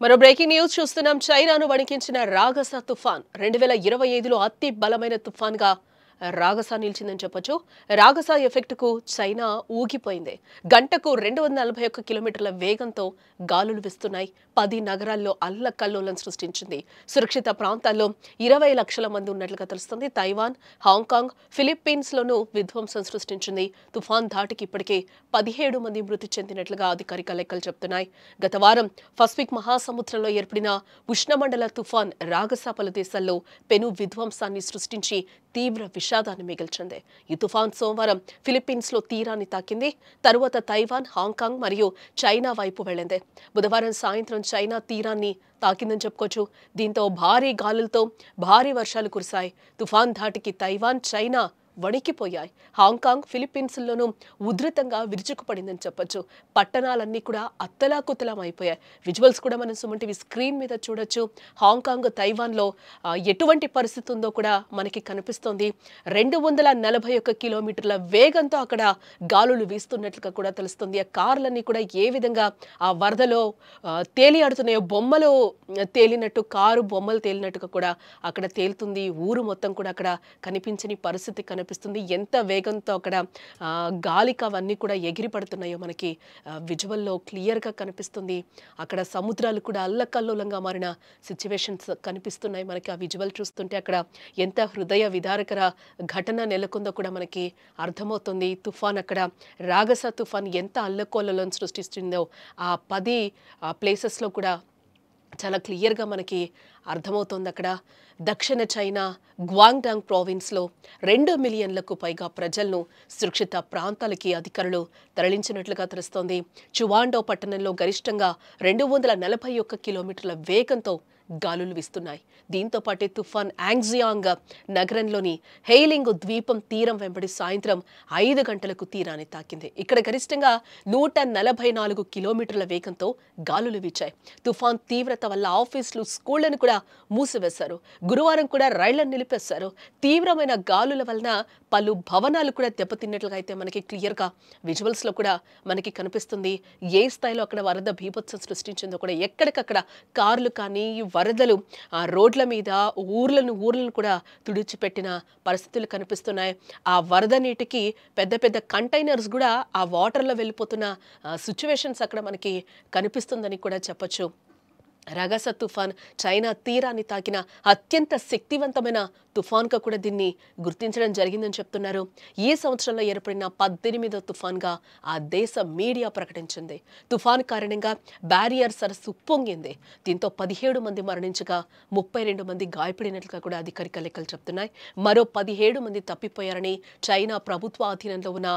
మరో breaking news చూస్తున్నాం. చైనాను వణికించిన రాగస తుఫాన్ 2025లో అతి బలమైన తుఫాన్గా రాగస నిలిచిందని చెప్పొచ్చు. రాగస ఎఫెక్ట్ కు చైనా ఊగిపోయింది. గంటకు 241 కిలోమీటర్ల వేగంతో గాలులు వీస్తున్నాయి. 10 నగరాల్లో అల్లకల్లోలం సృష్టించింది. సురక్షిత ప్రాంతాల్లో 20 లక్షల మంది ఉన్నట్లుగా తెలుస్తుంది. తైవాన్, హాంకాంగ్, ఫిలిప్పీన్స్ లోనూ విధ్వంసం సృష్టించింది. తుఫాన్ ధాటికి ఇప్పటికే 17 మంది మృతి చెందినట్లుగా అధికారిక లెక్కలు చెబుతున్నాయి. గత వారం పసిఫిక్ మహాసముద్రంలో ఏర్పడిన ఉష్ణమండల తుఫాన్ రాగస పలు దేశాల్లో పెను విధ్వంసాన్ని సృష్టించి తీవ్ర విషాదాన్ని మిగిల్చింది. ఈ తుఫాన్ సోమవారం ఫిలిప్పీన్స్ లో తీరాన్ని తాకింది. తరువాత తైవాన్, హాంకాంగ్ మరియు చైనా వైపు వెళ్లింది. బుధవారం సాయంత్రం చైనా తీరాన్ని తాకిందని చెప్పుకోవచ్చు. దీంతో భారీ గాలులతో భారీ వర్షాలు కురిశాయి. తుఫాన్ ధాటికి తైవాన్, చైనా వణికిపోయాయి. హాంకాంగ్, ఫిలిప్పీన్స్లోనూ ఉధృతంగా విరుచుకుపడిందని చెప్పొచ్చు. పట్టణాలన్నీ కూడా అత్తలాకుతలం అయిపోయాయి. విజువల్స్ కూడా మనం సుమన్ టీవీ స్క్రీన్ మీద చూడొచ్చు. హాంకాంగ్, తైవాన్లో ఎటువంటి పరిస్థితి ఉందో కూడా మనకి కనిపిస్తోంది. 241 కిలోమీటర్ల వేగంతో అక్కడ గాలులు వీస్తున్నట్లుగా కూడా తెలుస్తుంది. ఆ కార్లన్నీ కూడా ఏ విధంగా ఆ వరదలో తేలియాడుతున్నాయో, బొమ్మలు తేలినట్టు, కారు బొమ్మలు తేలినట్టుగా కూడా అక్కడ తేలుతుంది. ఊరు మొత్తం కూడా అక్కడ కనిపించని పరిస్థితి కనిపిస్తుంది. ఎంత వేగంతో అక్కడ గాలికి అవన్నీ కూడా ఎగిరి పడుతున్నాయో మనకి విజువల్లో క్లియర్గా కనిపిస్తుంది. అక్కడ సముద్రాలు కూడా అల్లకల్లోలంగా మారిన సిచ్యువేషన్స్ కనిపిస్తున్నాయి మనకి. ఆ విజువల్ చూస్తుంటే అక్కడ ఎంత హృదయ విదారకర ఘటన నెలకొందో కూడా మనకి అర్థమవుతుంది. తుఫాన్ అక్కడ రాగస తుఫాన్ ఎంత అల్లకల్లోలం సృష్టిస్తుందో ఆ 10 ప్లేసెస్లో కూడా చాలా క్లియర్గా మనకి అర్థమవుతోంది. అక్కడ దక్షిణ చైనా గ్వాంగ్డాంగ్ ప్రావిన్స్లో 2 మిలియన్లకు పైగా ప్రజలను సురక్షిత ప్రాంతాలకి అధికారులు తరలించినట్లుగా తెలుస్తోంది. చువాండో పట్టణంలో గరిష్టంగా 241 కిలోమీటర్ల వేగంతో గాలులు వీస్తున్నాయి. దీంతో పాటే తుఫాన్ యాంగ్జియాంగ్ నగరంలోని హెయిలింగ్ ద్వీపం తీరం వెంబడి సాయంత్రం 5 గంటలకు తీరాన్ని తాకింది. ఇక్కడ గరిష్టంగా 144 కిలోమీటర్ల వేగంతో గాలులు వీచాయి. తుఫాన్ తీవ్రత వల్ల ఆఫీసులు, స్కూళ్లను కూడా మూసివేశారు. గురువారం కూడా రైళ్లను నిలిపేశారు. తీవ్రమైన గాలుల వలన పలు భవనాలు కూడా దెబ్బతిన్నట్లుగా అయితే మనకి క్లియర్గా విజువల్స్లో కూడా మనకి కనిపిస్తుంది. ఏ స్థాయిలో అక్కడ వరద బీభత్సం సృష్టించిందో కూడా ఎక్కడికక్కడ కార్లు కానీ వరదలు రోడ్ల మీద ఊర్లను కూడా తుడిచిపెట్టిన పరిస్థితులు కనిపిస్తున్నాయి. ఆ వరద నీటికి పెద్ద పెద్ద కంటైనర్స్ కూడా ఆ వాటర్లో వెళ్ళిపోతున్న సిచ్యువేషన్స్ అక్కడ మనకి కనిపిస్తుందని కూడా చెప్పొచ్చు. రాగస తుఫాన్ చైనా తీరాన్ని తాకిన అత్యంత శక్తివంతమైన తుఫాన్గా కూడా దీన్ని గుర్తించడం జరిగిందని చెప్తున్నారు. ఈ సంవత్సరంలో ఏర్పడిన 18వ తుఫాన్గా ఆ దేశ మీడియా ప్రకటించింది. తుఫాన్ కారణంగా బ్యారియర్ సరస్సు పొంగింది. దీంతో 17 మంది మరణించగా 32 మంది గాయపడినట్లుగా కూడా అధికారిక లెక్కలు చెప్తున్నాయి. మరో 17 మంది తప్పిపోయారని చైనా ప్రభుత్వ అధీనంలో ఉన్న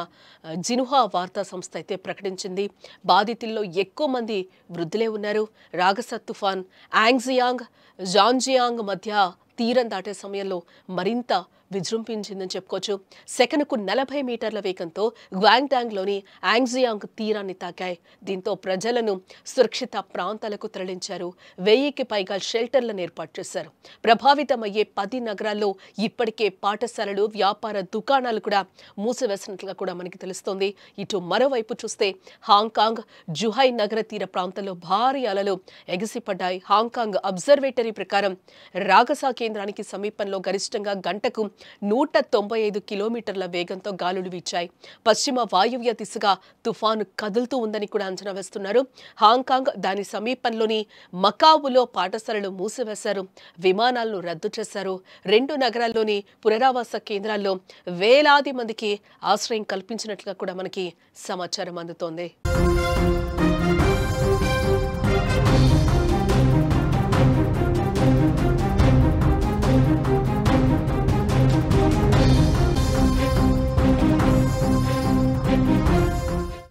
జిన్హువా వార్తా సంస్థ అయితే ప్రకటించింది. బాధితుల్లో ఎక్కువ మంది వృద్ధులే ఉన్నారు. రాగస తుఫాన్ యాంగ్జియాంగ్, జాంజియాంగ్ మధ్య తీరం దాటే సమయంలో మరింత విజృంభించిందని చెప్పుకోవచ్చు. సెకనుకు 40 మీటర్ల వేగంతో గ్వాంగ్డాంగ్లోని యాంగ్జియాంగ్ తీరాన్ని తాకాయి. దీంతో ప్రజలను సురక్షిత ప్రాంతాలకు తరలించారు. 1000కి పైగా షెల్టర్లను ఏర్పాటు చేశారు. ప్రభావితమయ్యే 10 నగరాల్లో ఇప్పటికే పాఠశాలలు, వ్యాపార దుకాణాలు కూడా మూసివేసినట్లుగా కూడా మనకి తెలుస్తోంది. ఇటు మరోవైపు చూస్తే హాంకాంగ్, జుహై నగర తీర ప్రాంతంలో భారీ అలలు ఎగిసిపడ్డాయి. హాంకాంగ్ అబ్జర్వేటరీ ప్రకారం రాగస కేంద్రానికి సమీపంలో గరిష్టంగా గంటకు 195 కిలోమీటర్ల వేగంతో గాలులు వీచాయి. పశ్చిమ వాయువ్య దిశగా తుఫాను కదులుతూ ఉందని కూడా అంచనా వేస్తున్నారు. హాంకాంగ్, దాని సమీపంలోని మకావులో పాఠశాలలు మూసివేశారు. విమానాలను రద్దు చేశారు. 2 నగరాల్లోని పునరావాస కేంద్రాల్లో వేలాది మందికి ఆశ్రయం కల్పించినట్లుగా కూడా మనకి సమాచారం అందుతోంది.